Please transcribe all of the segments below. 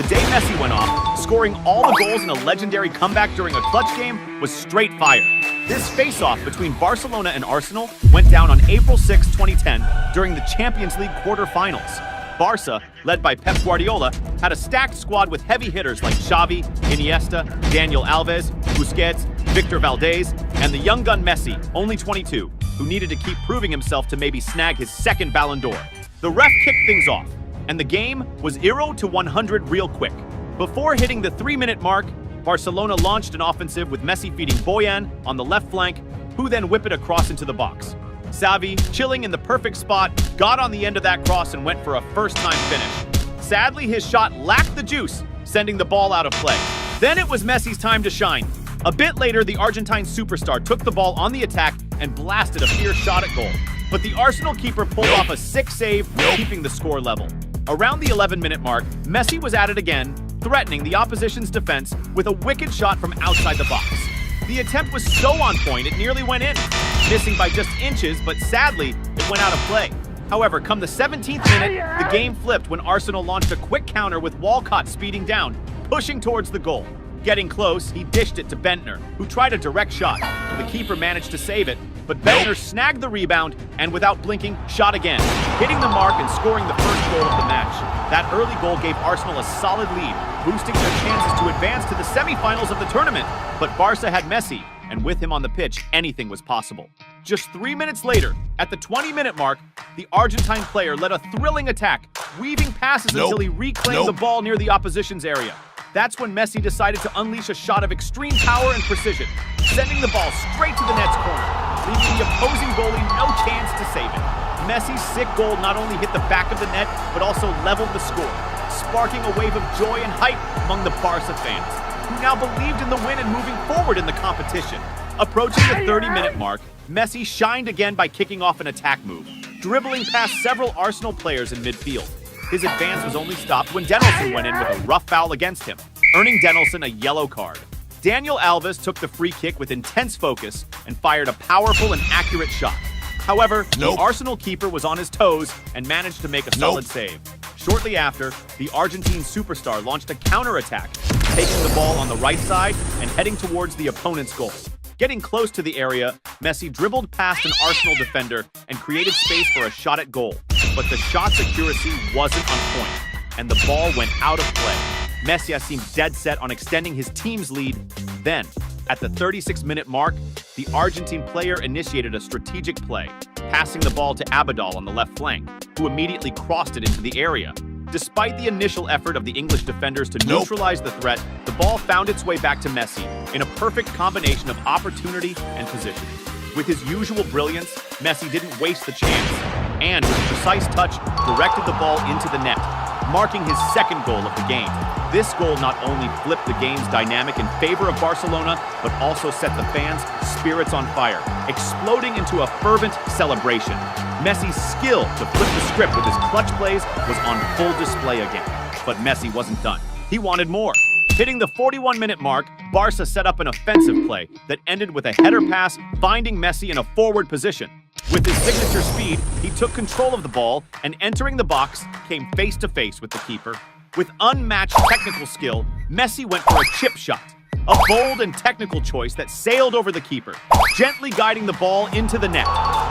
The day Messi went off, scoring all the goals in a legendary comeback during a clutch game, was straight fire. This face-off between Barcelona and Arsenal went down on April 6, 2010, during the Champions League quarter-finals. Barça, led by Pep Guardiola, had a stacked squad with heavy hitters like Xavi, Iniesta, Daniel Alves, Busquets, Victor Valdés, and the young gun Messi, only 22, who needed to keep proving himself to maybe snag his second Ballon d'Or. The ref kicked things off, and the game was 0-100 real quick. Before hitting the 3-minute mark, Barcelona launched an offensive with Messi feeding Boyan on the left flank, who then whipped it across into the box. Xavi, chilling in the perfect spot, got on the end of that cross and went for a first-time finish. Sadly, his shot lacked the juice, sending the ball out of play. Then it was Messi's time to shine. A bit later, the Argentine superstar took the ball on the attack and blasted a fierce shot at goal. But the Arsenal keeper pulled off a sick save, keeping the score level. Around the 11-minute mark, Messi was at it again, threatening the opposition's defense with a wicked shot from outside the box. The attempt was so on point it nearly went in, missing by just inches, but sadly, it went out of play. However, come the 17th minute, the game flipped when Arsenal launched a quick counter with Walcott speeding down, pushing towards the goal. Getting close, he dished it to Bentner, who tried a direct shot. The keeper managed to save it, but Bentner snagged the rebound and, without blinking, shot again, hitting the mark and scoring the first goal of the match. That early goal gave Arsenal a solid lead, boosting their chances to advance to the semifinals of the tournament. But Barça had Messi, and with him on the pitch, anything was possible. Just 3 minutes later, at the 20-minute mark, the Argentine player led a thrilling attack, weaving passes until he reclaimed the ball near the opposition's area. That's when Messi decided to unleash a shot of extreme power and precision, sending the ball straight to the net's corner, leaving the opposing goalie no chance to save it. Messi's sick goal not only hit the back of the net, but also leveled the score, sparking a wave of joy and hype among the Barça fans, who now believed in the win and moving forward in the competition. Approaching the 30-minute mark, Messi shined again by kicking off an attack move, dribbling past several Arsenal players in midfield. His advance was only stopped when Denilson went in with a rough foul against him, earning Denilson a yellow card. Daniel Alves took the free kick with intense focus and fired a powerful and accurate shot. However, the Arsenal keeper was on his toes and managed to make a solid save. Shortly after, the Argentine superstar launched a counter-attack, taking the ball on the right side and heading towards the opponent's goal. Getting close to the area, Messi dribbled past an Arsenal defender and created space for a shot at goal. But the shot's accuracy wasn't on point, and the ball went out of play. Messi seemed dead set on extending his team's lead. Then, at the 36-minute mark, the Argentine player initiated a strategic play, passing the ball to Abidal on the left flank, who immediately crossed it into the area. Despite the initial effort of the English defenders to neutralize the threat, the ball found its way back to Messi in a perfect combination of opportunity and position. With his usual brilliance, Messi didn't waste the chance, and with a precise touch, directed the ball into the net, marking his second goal of the game. This goal not only flipped the game's dynamic in favor of Barcelona, but also set the fans' spirits on fire, exploding into a fervent celebration. Messi's skill to flip the script with his clutch plays was on full display again. But Messi wasn't done. He wanted more. Hitting the 41-minute mark, Barça set up an offensive play that ended with a header pass, finding Messi in a forward position. With his signature speed, he took control of the ball and, entering the box, came face-to-face with the keeper. With unmatched technical skill, Messi went for a chip shot, a bold and technical choice that sailed over the keeper, gently guiding the ball into the net.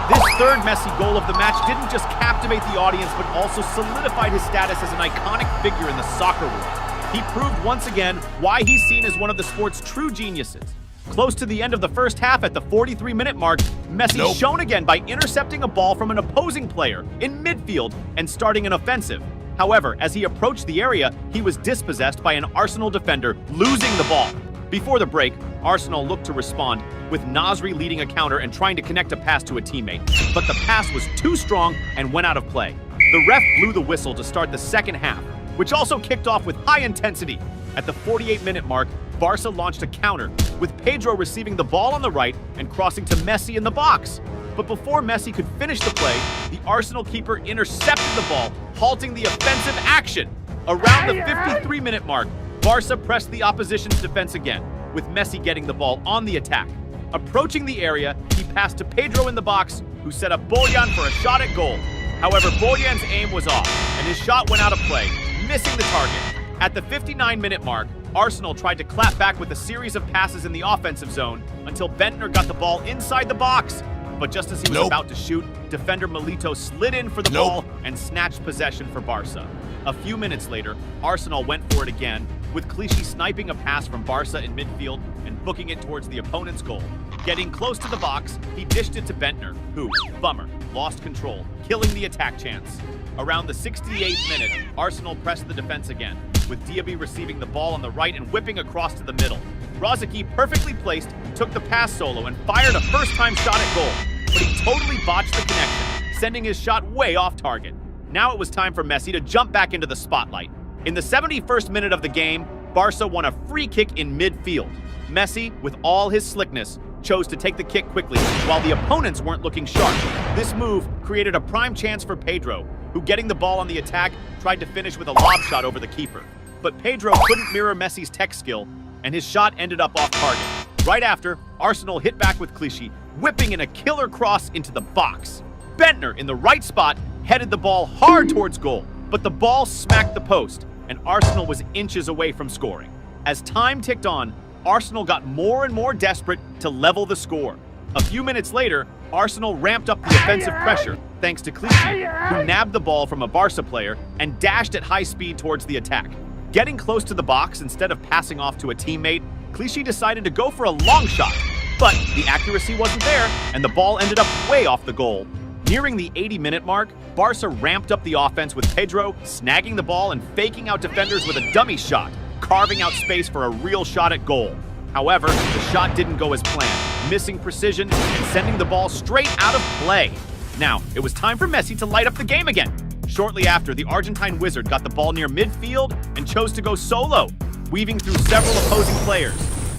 This third Messi goal of the match didn't just captivate the audience, but also solidified his status as an iconic figure in the soccer world. He proved once again why he's seen as one of the sport's true geniuses. Close to the end of the first half at the 43-minute mark, Messi shone again by intercepting a ball from an opposing player in midfield and starting an offensive. However, as he approached the area, he was dispossessed by an Arsenal defender, losing the ball. Before the break, Arsenal looked to respond, with Nasri leading a counter and trying to connect a pass to a teammate. But the pass was too strong and went out of play. The ref blew the whistle to start the second half, which also kicked off with high intensity. At the 48-minute mark, Barça launched a counter, with Pedro receiving the ball on the right and crossing to Messi in the box. But before Messi could finish the play, the Arsenal keeper intercepted the ball, halting the offensive action. Around the 53-minute mark, Barça pressed the opposition's defense again, with Messi getting the ball on the attack. Approaching the area, he passed to Pedro in the box, who set up Boyan for a shot at goal. However, Boyan's aim was off, and his shot went out of play, missing the target. At the 59-minute mark, Arsenal tried to clap back with a series of passes in the offensive zone until Bentner got the ball inside the box. But just as he was about to shoot, defender Milito slid in for the ball and snatched possession for Barça. A few minutes later, Arsenal went for it again, with Clichy sniping a pass from Barça in midfield and booking it towards the opponent's goal. Getting close to the box, he dished it to Bentner, who, bummer, lost control, killing the attack chance. Around the 68th minute, Arsenal pressed the defense again, with Diaby receiving the ball on the right and whipping across to the middle. Rosicky, perfectly placed, took the pass solo and fired a first-time shot at goal, but he totally botched the connection, sending his shot way off target. Now it was time for Messi to jump back into the spotlight. In the 71st minute of the game, Barça won a free kick in midfield. Messi, with all his slickness, chose to take the kick quickly while the opponents weren't looking sharp. This move created a prime chance for Pedro, who, getting the ball on the attack, tried to finish with a lob shot over the keeper. But Pedro couldn't mirror Messi's tech skill, and his shot ended up off target. Right after, Arsenal hit back with Clichy, whipping in a killer cross into the box. Bentner, in the right spot, headed the ball hard towards goal, but the ball smacked the post, and Arsenal was inches away from scoring. As time ticked on, Arsenal got more and more desperate to level the score. A few minutes later, Arsenal ramped up the offensive pressure thanks to Clichy, who nabbed the ball from a Barça player and dashed at high speed towards the attack. Getting close to the box instead of passing off to a teammate, Clichy decided to go for a long shot, but the accuracy wasn't there, and the ball ended up way off the goal. Nearing the 80-minute mark, Barça ramped up the offense with Pedro snagging the ball and faking out defenders with a dummy shot, carving out space for a real shot at goal. However, the shot didn't go as planned, missing precision and sending the ball straight out of play. Now, it was time for Messi to light up the game again. Shortly after, the Argentine wizard got the ball near midfield and chose to go solo, weaving through several opposing players.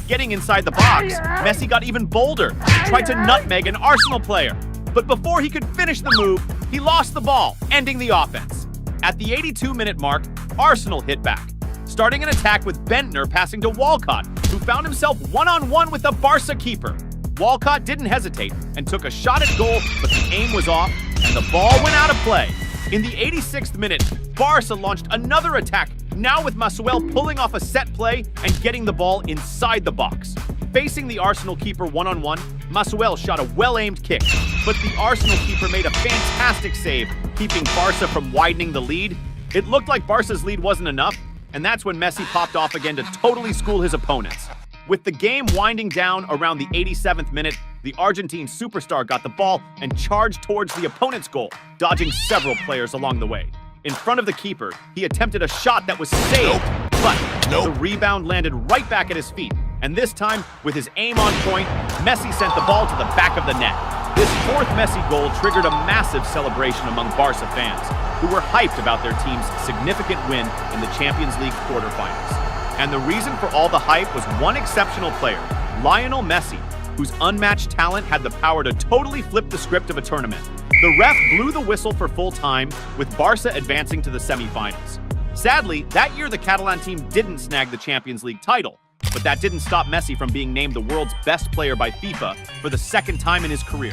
Getting inside the box, Messi got even bolder and tried to nutmeg an Arsenal player. But before he could finish the move, he lost the ball, ending the offense. At the 82-minute mark, Arsenal hit back, starting an attack with Bentner passing to Walcott, who found himself one-on-one with the Barça keeper. Walcott didn't hesitate and took a shot at goal, but the aim was off and the ball went out of play. In the 86th minute, Barça launched another attack, now with Masuel pulling off a set play and getting the ball inside the box. Facing the Arsenal keeper one-on-one, Masuel shot a well-aimed kick, but the Arsenal keeper made a fantastic save, keeping Barça from widening the lead. It looked like Barca's lead wasn't enough, and that's when Messi popped off again to totally school his opponents. With the game winding down around the 87th minute, the Argentine superstar got the ball and charged towards the opponent's goal, dodging several players along the way. In front of the keeper, he attempted a shot that was saved, but the rebound landed right back at his feet. And this time, with his aim on point, Messi sent the ball to the back of the net. This fourth Messi goal triggered a massive celebration among Barça fans, who were hyped about their team's significant win in the Champions League quarterfinals. And the reason for all the hype was one exceptional player, Lionel Messi, whose unmatched talent had the power to totally flip the script of a tournament. The ref blew the whistle for full time, with Barça advancing to the semifinals. Sadly, that year the Catalan team didn't snag the Champions League title, but that didn't stop Messi from being named the world's best player by FIFA for the second time in his career.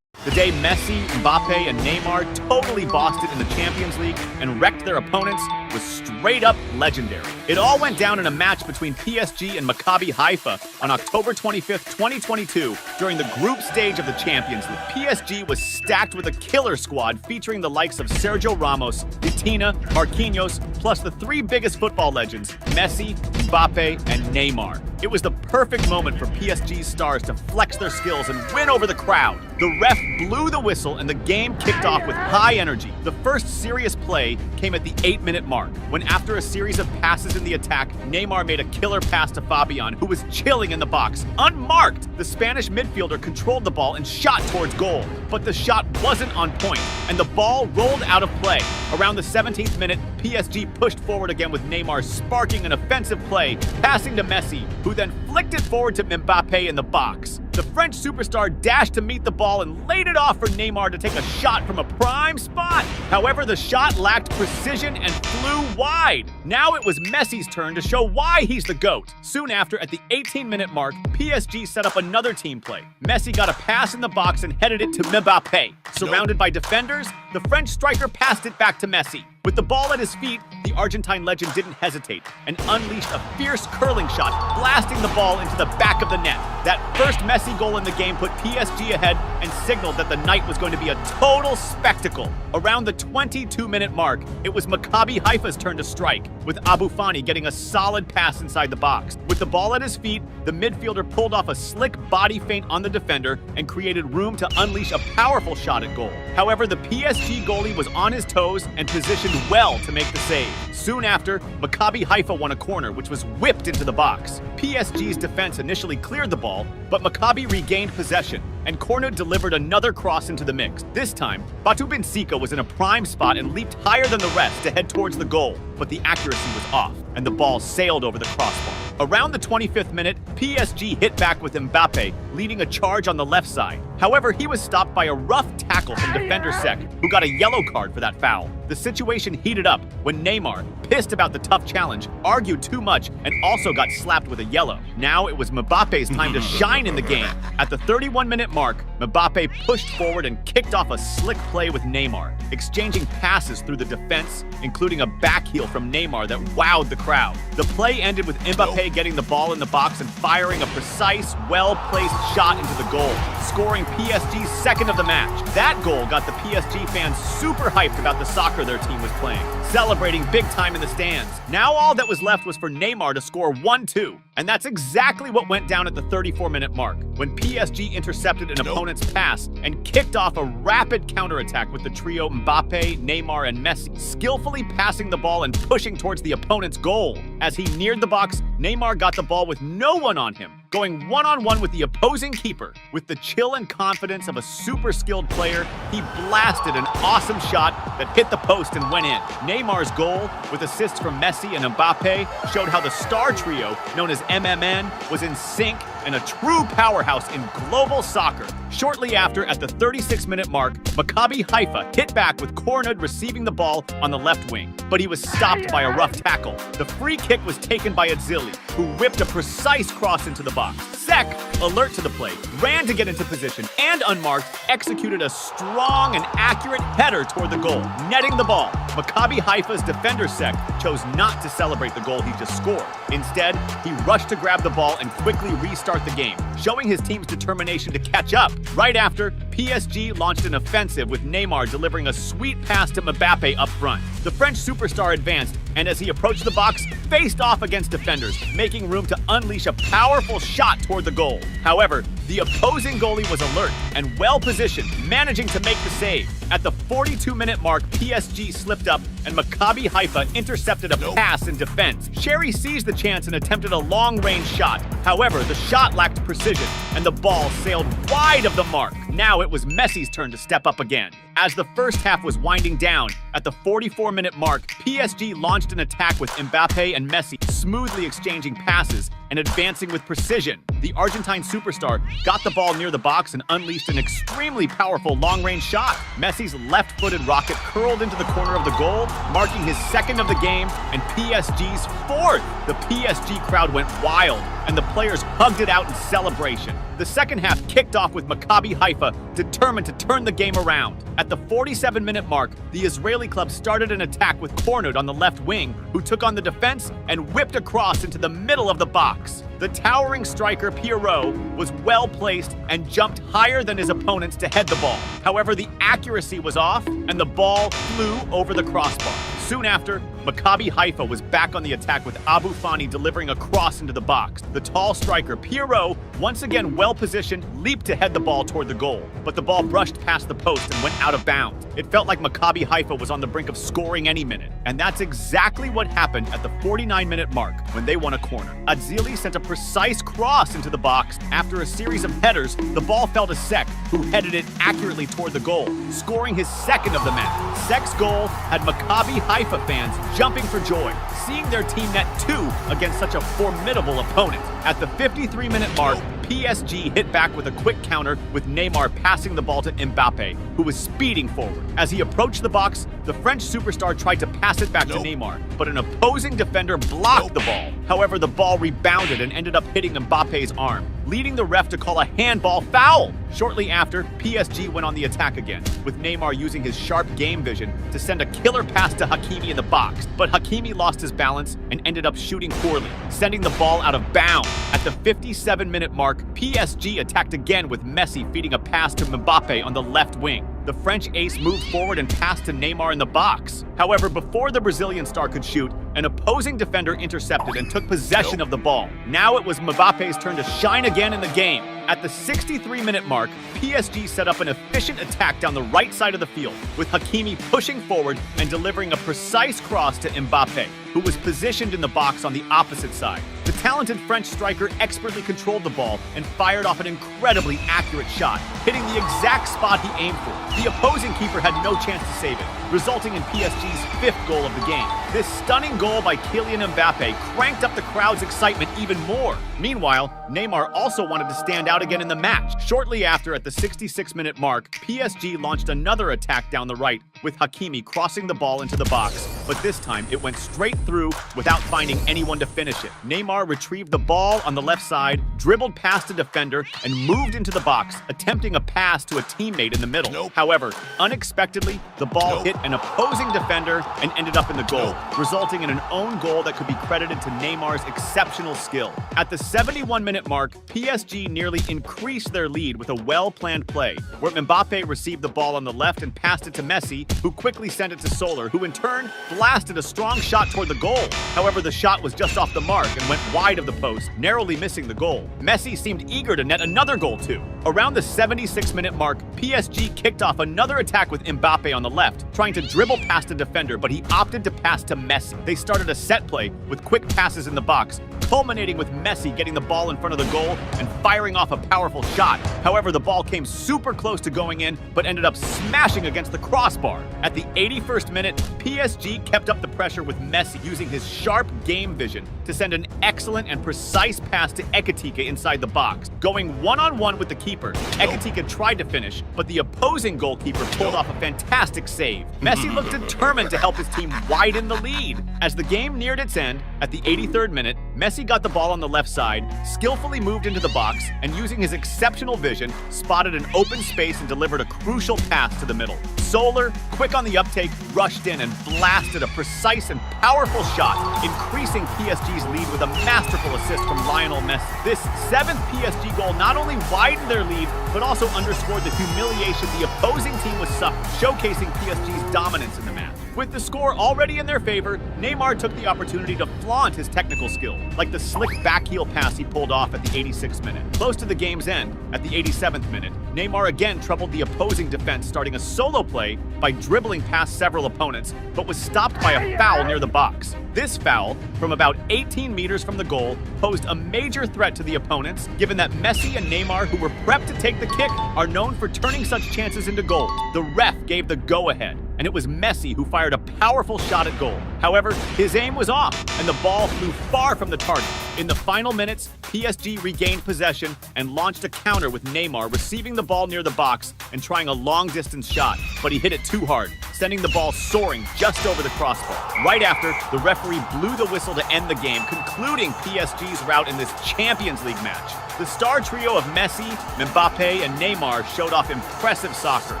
The day Messi, Mbappe, and Neymar totally bossed it in the Champions League and wrecked their opponents was straight up legendary. It all went down in a match between PSG and Maccabi Haifa on October 25th, 2022 during the group stage of the Champions League. PSG was stacked with a killer squad featuring the likes of Sergio Ramos, Vitinha, Marquinhos, plus the three biggest football legends, Messi, Mbappe, and Neymar. It was the perfect moment for PSG's stars to flex their skills and win over the crowd. The ref blew the whistle and the game kicked off with high energy. The first serious play came at the 8-minute mark, when after a series of passes in the attack, Neymar made a killer pass to Fabian, who was chilling in the box. Unmarked, the Spanish midfielder controlled the ball and shot towards goal, but the shot wasn't on point, and the ball rolled out of play. Around the 17th minute, PSG pushed forward again with Neymar sparking an offensive play, passing to Messi, who then flicked it forward to Mbappe in the box. The French superstar dashed to meet the ball and laid it off for Neymar to take a shot from a prime spot. However, the shot lacked precision and flew wide. Now it was Messi's turn to show why he's the GOAT. Soon after, at the 18-minute mark, PSG set up another team play. Messi got a pass in the box and headed it to Mbappe. Surrounded by defenders, the French striker passed it back to Messi. With the ball at his feet, the Argentine legend didn't hesitate and unleashed a fierce curling shot, blasting the ball into the back of the net. That first Messi goal in the game put PSG ahead and signaled that the night was going to be a total spectacle. Around the 22-minute mark, it was Maccabi Haifa's turn to strike, with Abu Fani getting a solid pass inside the box. With the ball at his feet, the midfielder pulled off a slick body feint on the defender and created room to unleash a powerful shot at goal. However, the PSG goalie was on his toes and positioned well to make the save. Soon after, Maccabi Haifa won a corner, which was whipped into the box. PSG's defense initially cleared the ball, but Maccabi regained possession, and Cornu delivered another cross into the mix. This time, Batu Benfica was in a prime spot and leaped higher than the rest to head towards the goal, but the accuracy was off, and the ball sailed over the crossbar. Around the 25th minute, PSG hit back with Mbappe, leading a charge on the left side. However, he was stopped by a rough tackle from defender Sek, who got a yellow card for that foul. The situation heated up when Neymar, pissed about the tough challenge, argued too much and also got slapped with a yellow. Now it was Mbappe's time to shine in the game. At the 31-minute mark, Mbappe pushed forward and kicked off a slick play with Neymar, exchanging passes through the defense, including a back heel from Neymar that wowed the crowd. The play ended with Mbappe getting the ball in the box and firing a precise, well-placed shot into the goal, scoring PSG's second of the match. That goal got the PSG fans super hyped about the soccer their team was playing, celebrating big time in the stands. Now all that was left was for Neymar to score 1-2, and that's exactly what went down at the 34-minute mark, when PSG intercepted an opponent's pass and kicked off a rapid counterattack with the trio Mbappe, Neymar, and Messi, skillfully passing the ball and pushing towards the opponent's goal. As he neared the box, Neymar got the ball with no one on him, going one-on-one with the opposing keeper. With the chill and confidence of a super skilled player, he blasted an awesome shot that hit the post and went in. Neymar's goal, with assists from Messi and Mbappe, showed how the star trio, known as MMN, was in sync and a true powerhouse in global soccer. Shortly after, at the 36-minute mark, Maccabi Haifa hit back with Cornu receiving the ball on the left wing, but he was stopped by a rough tackle. The free kick was taken by Adzili, who whipped a precise cross into the box. Sek, alert to the play, ran to get into position and, unmarked, executed a strong and accurate header toward the goal, netting the ball. Maccabi Haifa's defender Sek chose not to celebrate the goal he just scored. Instead, he rushed to grab the ball and quickly restart the game, showing his team's determination to catch up. Right after, PSG launched an offensive with Neymar delivering a sweet pass to Mbappe up front. The French superstar advanced, and as he approached the box, faced off against defenders, making room to unleash a powerful shot toward the goal. However, the opposing goalie was alert and well-positioned, managing to make the save. At the 42-minute mark, PSG slipped up and Maccabi Haifa intercepted a pass in defense. Sherry seized the chance and attempted a long-range shot. However, the shot lacked precision and the ball sailed wide of the mark. Now it was Messi's turn to step up again. As the first half was winding down, at the 44-minute mark, PSG launched an attack with Mbappe and Messi smoothly exchanging passes and advancing with precision. The Argentine superstar got the ball near the box and unleashed an extremely powerful long-range shot. Messi's left-footed rocket curled into the corner of the goal, marking his second of the game and PSG's fourth. The PSG crowd went wild, and the players hugged it out in celebration. The second half kicked off with Maccabi Haifa determined to turn the game around. At the 47-minute mark, the Israeli club started an attack with Cornu on the left wing, who took on the defense and whipped a cross into the middle of the box. The towering striker Pierrot was well-placed and jumped higher than his opponents to head the ball. However, the accuracy was off and the ball flew over the crossbar. Soon after, Maccabi Haifa was back on the attack with Abu Fani delivering a cross into the box. The tall striker Pierrot, once again well-positioned, leaped to head the ball toward the goal, but the ball brushed past the post and went out of bounds. It felt like Maccabi Haifa was on the brink of scoring any minute, and that's exactly what happened at the 49-minute mark when they won a corner. Adzili sent a precise cross into the box. After a series of headers, the ball fell to Sek, who headed it accurately toward the goal, scoring his second of the match. Sek's goal had Maccabi Haifa fans jumping for joy, seeing their team net two against such a formidable opponent. At the 53-minute mark, PSG hit back with a quick counter with Neymar passing the ball to Mbappe, who was speeding forward. As he approached the box, the French superstar tried to pass it back to Neymar, but an opposing defender blocked the ball. However, the ball rebounded and ended up hitting Mbappe's arm, leading the ref to call a handball foul. Shortly after, PSG went on the attack again, with Neymar using his sharp game vision to send a killer pass to Hakimi in the box. But Hakimi lost his balance and ended up shooting poorly, sending the ball out of bounds. At the 57-minute mark, PSG attacked again with Messi feeding a pass to Mbappe on the left wing. The French ace moved forward and passed to Neymar in the box. However, before the Brazilian star could shoot, an opposing defender intercepted and took possession of the ball. Now it was Mbappe's turn to shine again in the game. At the 63-minute mark, PSG set up an efficient attack down the right side of the field, with Hakimi pushing forward and delivering a precise cross to Mbappe, who was positioned in the box on the opposite side. The talented French striker expertly controlled the ball and fired off an incredibly accurate shot, hitting the exact spot he aimed for. The opposing keeper had no chance to save it, resulting in PSG's 5th goal of the game. This stunning goal by Kylian Mbappe cranked up the crowd's excitement even more. Meanwhile, Neymar also wanted to stand out again in the match. Shortly after, at the 66-minute mark, PSG launched another attack down the right, with Hakimi crossing the ball into the box, but this time it went straight through without finding anyone to finish it. Neymar retrieved the ball on the left side, dribbled past a defender, and moved into the box, attempting a pass to a teammate in the middle. However, unexpectedly, the ball hit an opposing defender and ended up in the goal, resulting in an own goal that could be credited to Neymar's exceptional skill. At the 71-minute mark, PSG nearly increased their lead with a well-planned play, where Mbappe received the ball on the left and passed it to Messi, who quickly sent it to Soler, who in turn blasted a strong shot toward the goal. However, the shot was just off the mark and went wide of the post, narrowly missing the goal. Messi seemed eager to net another goal too. Around the 76-minute mark, PSG kicked off another attack with Mbappe on the left, trying to dribble past a defender, but he opted to pass to Messi. They started a set play with quick passes in the box, culminating with Messi getting the ball in front of the goal and firing off a powerful shot. However, the ball came super close to going in, but ended up smashing against the crossbar. At the 81st minute, PSG kept up the pressure with Messi using his sharp game vision to send an excellent and precise pass to Ekitike inside the box. Going one-on-one with the keeper, Ekitike tried to finish, but the opposing goalkeeper pulled off a fantastic save. Messi looked determined to help his team widen the lead. As the game neared its end, at the 83rd minute, Messi got the ball on the left side, skillfully moved into the box, and using his exceptional vision, spotted an open space and delivered a crucial pass to the middle. Soler, quick on the uptake, rushed in and blasted a precise and powerful shot, increasing PSG's lead with a masterful assist from Lionel Messi. This 7th PSG goal not only widened their lead, but also underscored the humiliation the opposing team was suffering, showcasing PSG's dominance in the match. With the score already in their favor, Neymar took the opportunity to flaunt his technical skill, like the slick backheel pass he pulled off at the 86th minute. Close to the game's end, at the 87th minute, Neymar again troubled the opposing defense, starting a solo play by dribbling past several opponents, but was stopped by a foul near the box. This foul, from about 18 meters from the goal, posed a major threat to the opponents, given that Messi and Neymar, who were prepped to take the kick, are known for turning such chances into goals. The ref gave the go-ahead, and it was Messi who fired a powerful shot at goal. However, his aim was off, and the ball flew far from the target. In the final minutes, PSG regained possession and launched a counter with Neymar receiving the ball near the box and trying a long-distance shot, but he hit it too hard, sending the ball soaring just over the crossbar. Right after, the referee blew the whistle to end the game, concluding PSG's route in this Champions League match. The star trio of Messi, Mbappe, and Neymar showed off impressive soccer,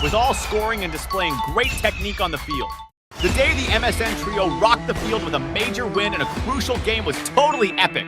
with all scoring and displaying great technique on the field. The day the MSN trio rocked the field with a major win in a crucial game was totally epic.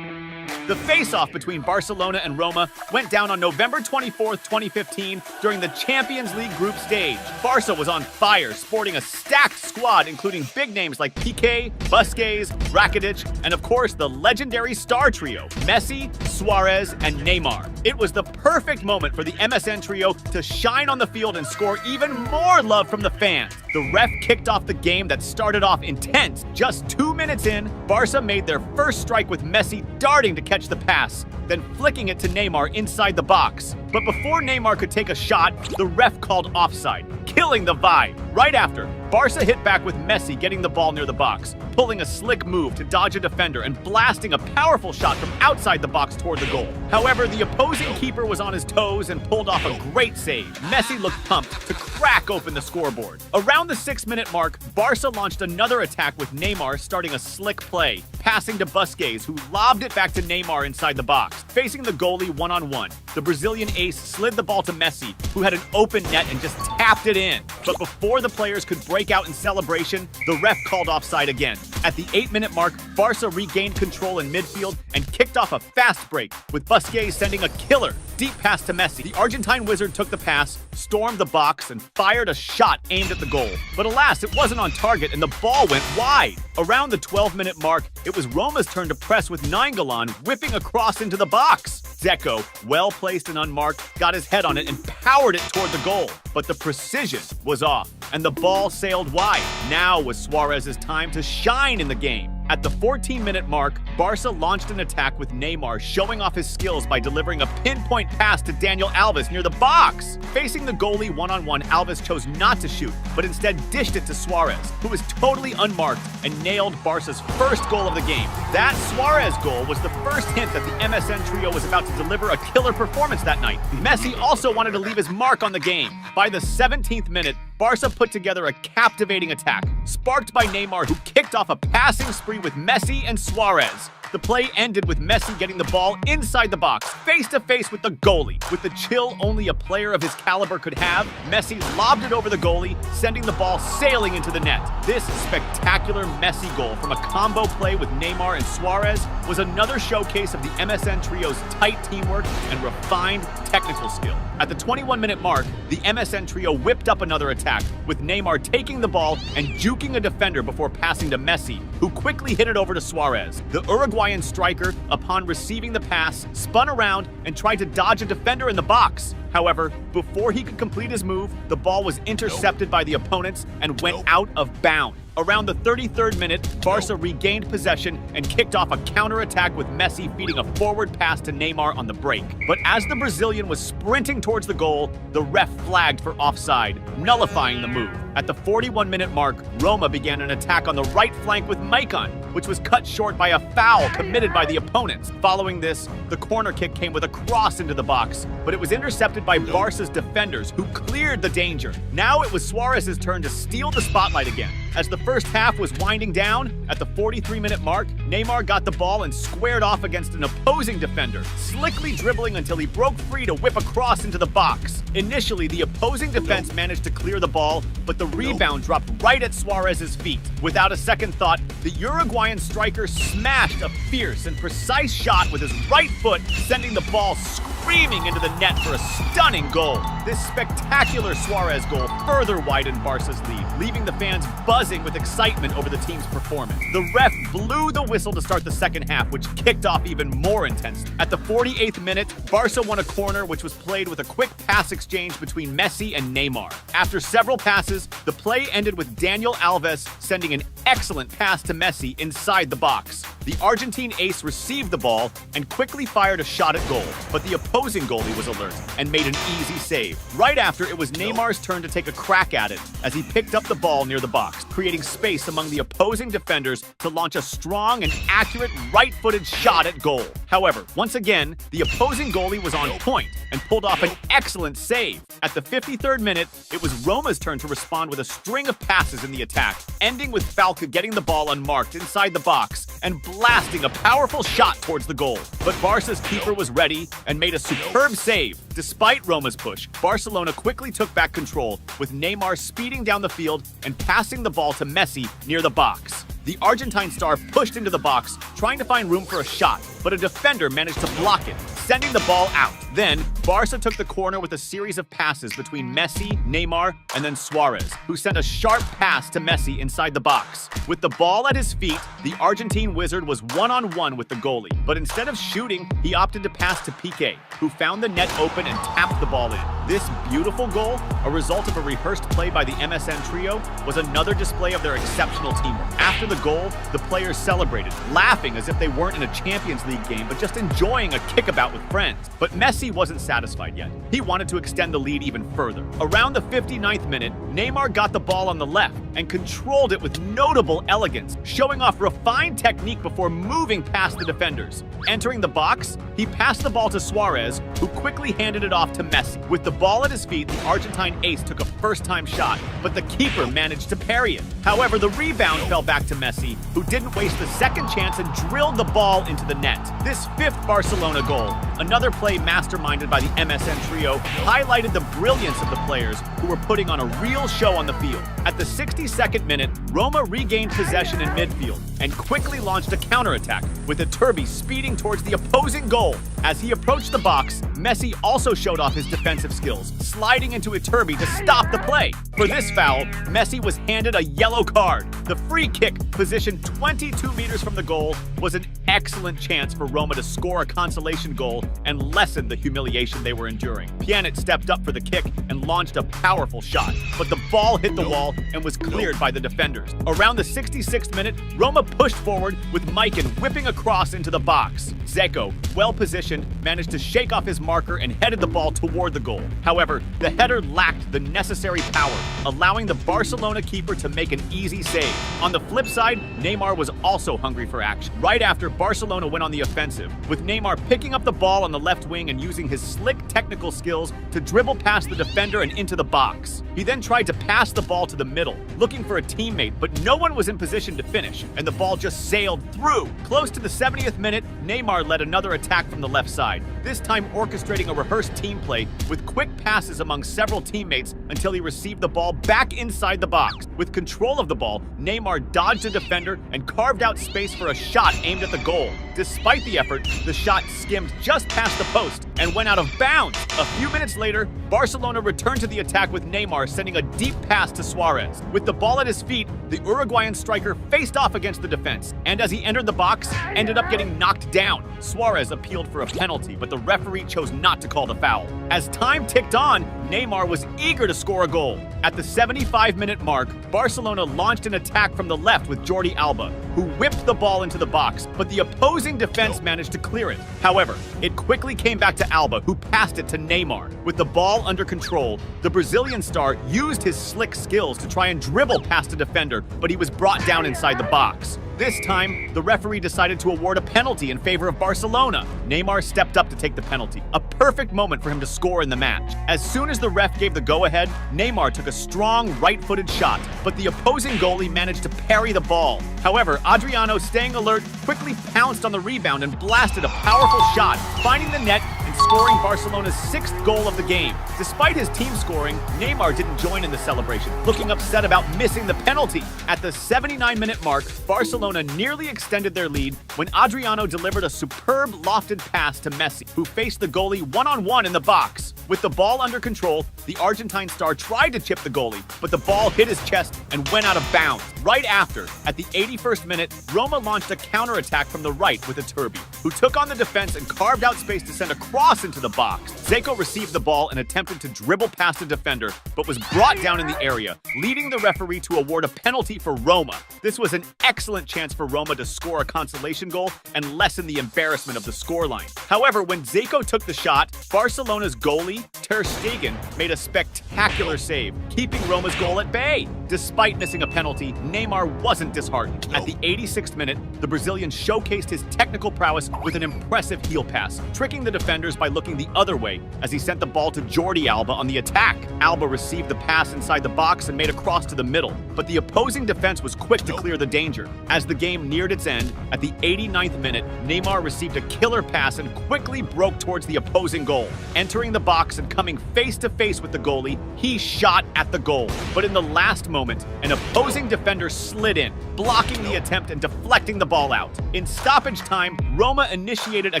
The face-off between Barcelona and Roma went down on November 24th, 2015 during the Champions League group stage. Barca was on fire, sporting a stacked squad including big names like Piqué, Busquets, Rakitic, and of course the legendary star trio, Messi, Suárez, and Neymar. It was the perfect moment for the MSN trio to shine on the field and score even more love from the fans. The ref kicked off the game that started off intense. Just 2 minutes in, Barca made their first strike with Messi darting to catch the pass, then flicking it to Neymar inside the box. But before Neymar could take a shot, the ref called offside, killing the vibe. Right after, Barca hit back with Messi getting the ball near the box, pulling a slick move to dodge a defender and blasting a powerful shot from outside the box toward the goal. However, the opposing keeper was on his toes and pulled off a great save. Messi looked pumped to crack open the scoreboard. Around the 6-minute mark, Barca launched another attack with Neymar starting a slick play, passing to Busquets, who lobbed it back to Neymar inside the box. Facing the goalie one-on-one, the Brazilian ace slid the ball to Messi, who had an open net and just tapped it in. But before the players could break out in celebration, the ref called offside again. At the 8-minute mark, Barça regained control in midfield and kicked off a fast break, with Busquets sending a killer deep pass to Messi. The Argentine wizard took the pass, stormed the box, and fired a shot aimed at the goal. But alas, it wasn't on target and the ball went wide. Around the 12-minute mark, it was Roma's turn to press with Nainggolan whipping across into the box. Dzeko, well placed and unmarked, got his head on it and powered it toward the goal. But the precision was off, and the ball sailed wide. Now was Suárez's time to shine in the game. At the 14-minute mark, Barça launched an attack with Neymar showing off his skills by delivering a pinpoint pass to Daniel Alves near the box. Facing the goalie one-on-one, Alves chose not to shoot, but instead dished it to Suárez, who was totally unmarked and nailed Barça's first goal of the game. That Suárez goal was the first hint that the MSN trio was about to deliver a killer performance that night. Messi also wanted to leave his mark on the game. By the 17th minute, Barça put together a captivating attack, sparked by Neymar, who kicked off a passing spree with Messi and Suárez. The play ended with Messi getting the ball inside the box, face-to-face with the goalie. With the chill only a player of his caliber could have, Messi lobbed it over the goalie, sending the ball sailing into the net. This spectacular Messi goal from a combo play with Neymar and Suárez was another showcase of the MSN trio's tight teamwork and refined technical skill. At the 21-minute mark, the MSN trio whipped up another attack, with Neymar taking the ball and juking a defender before passing to Messi, who quickly hit it over to Suárez. The Uruguayan striker, upon receiving the pass, spun around and tried to dodge a defender in the box. However, before he could complete his move, the ball was intercepted by the opponents and went out of bounds. Around the 33rd minute, Barça regained possession and kicked off a counterattack with Messi feeding a forward pass to Neymar on the break. But as the Brazilian was sprinting towards the goal, the ref flagged for offside, nullifying the move. At the 41-minute mark, Roma began an attack on the right flank with Maicon, which was cut short by a foul committed by the opponents. Following this, the corner kick came with a cross into the box, but it was intercepted by Barça's defenders, who cleared the danger. Now it was Suárez's turn to steal the spotlight again. As the first half was winding down, at the 43-minute mark, Neymar got the ball and squared off against an opposing defender, slickly dribbling until he broke free to whip across into the box. Initially, the opposing defense managed to clear the ball, but the rebound dropped right at Suárez's feet. Without a second thought, the Uruguayan striker smashed a fierce and precise shot with his right foot, sending the ball screaming into the net for a stunning goal. This spectacular Suárez goal further widened Barça's lead, leaving the fans buzzing with excitement over the team's performance. The ref blew the whistle to start the second half, which kicked off even more intensely. At the 48th minute, Barça won a corner which was played with a quick pass exchange between Messi and Neymar. After several passes, the play ended with Daniel Alves sending an excellent pass to Messi inside the box. The Argentine ace received the ball and quickly fired a shot at goal, but the opposing goalie was alert and made an easy save. Right after, it was Neymar's turn to take a crack at it as he picked up the ball near the box, creating space among the opposing defenders to launch a strong and accurate right-footed shot at goal. However, once again, the opposing goalie was on point and pulled off an excellent save. At the 53rd minute, it was Roma's turn to respond with a string of passes in the attack, ending with Falca getting the ball unmarked inside the box and blasting a powerful shot towards the goal. But Barca's keeper was ready and made a superb save. Despite Roma's push, Barcelona quickly took back control, with Neymar speeding down the field and passing the ball to Messi near the box. The Argentine star pushed into the box, trying to find room for a shot, but a defender managed to block it, sending the ball out. Then, Barca took the corner with a series of passes between Messi, Neymar, and then Suárez, who sent a sharp pass to Messi inside the box. With the ball at his feet, the Argentine wizard was one-on-one with the goalie, but instead of shooting, he opted to pass to Piqué, who found the net open and tapped the ball in. This beautiful goal, a result of a rehearsed play by the MSN trio, was another display of their exceptional teamwork. After the goal, the players celebrated, laughing as if they weren't in a Champions League game, but just enjoying a kickabout with friends. But Messi Messi wasn't satisfied yet. He wanted to extend the lead even further. Around the 59th minute, Neymar got the ball on the left and controlled it with notable elegance, showing off refined technique before moving past the defenders. Entering the box, he passed the ball to Suárez, who quickly handed it off to Messi. With the ball at his feet, the Argentine ace took a first-time shot, but the keeper managed to parry it. However, the rebound fell back to Messi, who didn't waste the second chance and drilled the ball into the net. This fifth Barcelona goal, another play masterminded by the MSN trio, highlighted the brilliance of the players who were putting on a real show on the field. At the 62nd minute, Roma regained possession in midfield and quickly launched a counterattack, with Iturbi speeding towards the opposing goal. As he approached the box, Messi also showed off his defensive skills, sliding into Iturbi to stop the play. For this foul, Messi was handed a yellow card. The free kick, positioned 22 meters from the goal, was an excellent chance for Roma to score a consolation goal and lessen the humiliation they were enduring. Pjanic stepped up for the kick and launched a powerful shot, but the ball hit the wall and was cleared by the defenders. Around the 66th minute, Roma pushed forward with Maikin whipping across into the box. Dzeko, well positioned, managed to shake off his marker and headed the ball toward the goal. However, the header lacked the necessary power, allowing the Barcelona keeper to make an easy save. On the flip side, Neymar was also hungry for action. Right after, Barcelona went on the offensive, with Neymar picking up the ball on the left wing and using his slick technical skills to dribble past the defender and into the box. He then tried to pass the ball to the middle, looking for a teammate, but no one was in position to finish, and the ball just sailed through. Close to the 70th minute, Neymar led another attack from the left side, this time orchestrating a rehearsed team play with quick passes among several teammates until he received the ball back inside the box. With control of the ball, Neymar dodged a defender and carved out space for a shot aimed at the goal. Despite the effort, the shot skimmed just past the post and went out of bounds. A few minutes later, Barcelona returned to the attack with Neymar sending a deep pass to Suárez. With the ball at his feet, the Uruguayan striker faced off against the defense, and as he entered the box, ended up getting knocked down. Suárez appealed for a penalty, but the referee chose not to call the foul. As time ticked on, Neymar was eager to score a goal. At the 75-minute mark, Barcelona launched an attack from the left with Jordi Alba, who whipped the ball into the box, but the opposing defense managed to clear it. However, it quickly came back to Alba, who passed it to Neymar. With the ball under control, the Brazilian star used his slick skills to try and dribble past a defender, but he was brought down inside the box. This time, the referee decided to award a penalty in favor of Barcelona. Neymar stepped up to take the penalty, a perfect moment for him to score in the match. As soon as the ref gave the go-ahead, Neymar took a strong right-footed shot, but the opposing goalie managed to parry the ball. However, Adriano, staying alert, quickly pounced on the rebound and blasted a powerful shot, finding the net and scoring Barcelona's 6th goal of the game. Despite his team scoring, Neymar didn't join in the celebration, looking upset about missing the penalty. At the 79-minute mark, Barcelona nearly extended their lead when Adriano delivered a superb lofted pass to Messi, who faced the goalie one-on-one in the box. With the ball under control, the Argentine star tried to chip the goalie, but the ball hit his chest and went out of bounds. Right after, at the 81st minute, Roma launched a counterattack from the right with Iturbi, who took on the defense and carved out space to send a cross into the box. Dzeko received the ball and attempted to dribble past a defender, but was brought down in the area, leading the referee to award a penalty for Roma. This was an excellent chance for Roma to score a consolation goal and lessen the embarrassment of the scoreline. However, when Dzeko took the shot, Barcelona's goalie, Ter Stegen, made a spectacular save, keeping Roma's goal at bay. Despite missing a penalty, Neymar wasn't disheartened. At the 86th minute, the Brazilian showcased his technical prowess with an impressive heel pass, tricking the defenders by looking the other way as he sent the ball to Jordi Alba on the attack. Alba received the pass inside the box and made a cross to the middle, but the opposing defense was quick to clear the danger. As the game neared its end, at the 89th minute, Neymar received a killer pass and quickly broke towards the opposing goal. Entering the box and coming face-to-face with the goalie, he shot at the goal. But in the last moment, an opposing defender slid in, blocking the attempt and deflecting the ball out. In stoppage time, Roma initiated a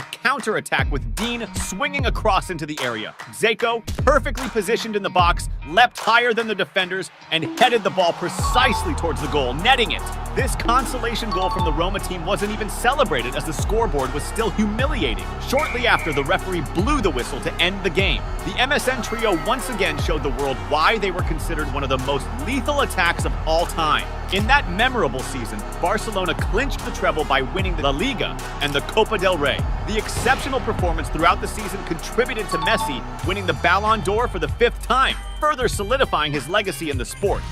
counter-attack with Dean swinging across into the area. Dzeko, perfectly positioned in the box, leapt higher than the defenders and headed the ball precisely towards the goal, netting it. This consolation goal from the Roma team wasn't even celebrated as the scoreboard was still humiliating. Shortly after, the referee blew the whistle to end the game. The MSN trio once again showed the world why they were considered one of the most lethal attacks of all time. In that memorable season, Barcelona clinched the treble by winning the La Liga and the Copa del Rey. The exceptional performance throughout the season contributed to Messi winning the Ballon d'Or for the 5th time, further solidifying his legacy in the sport.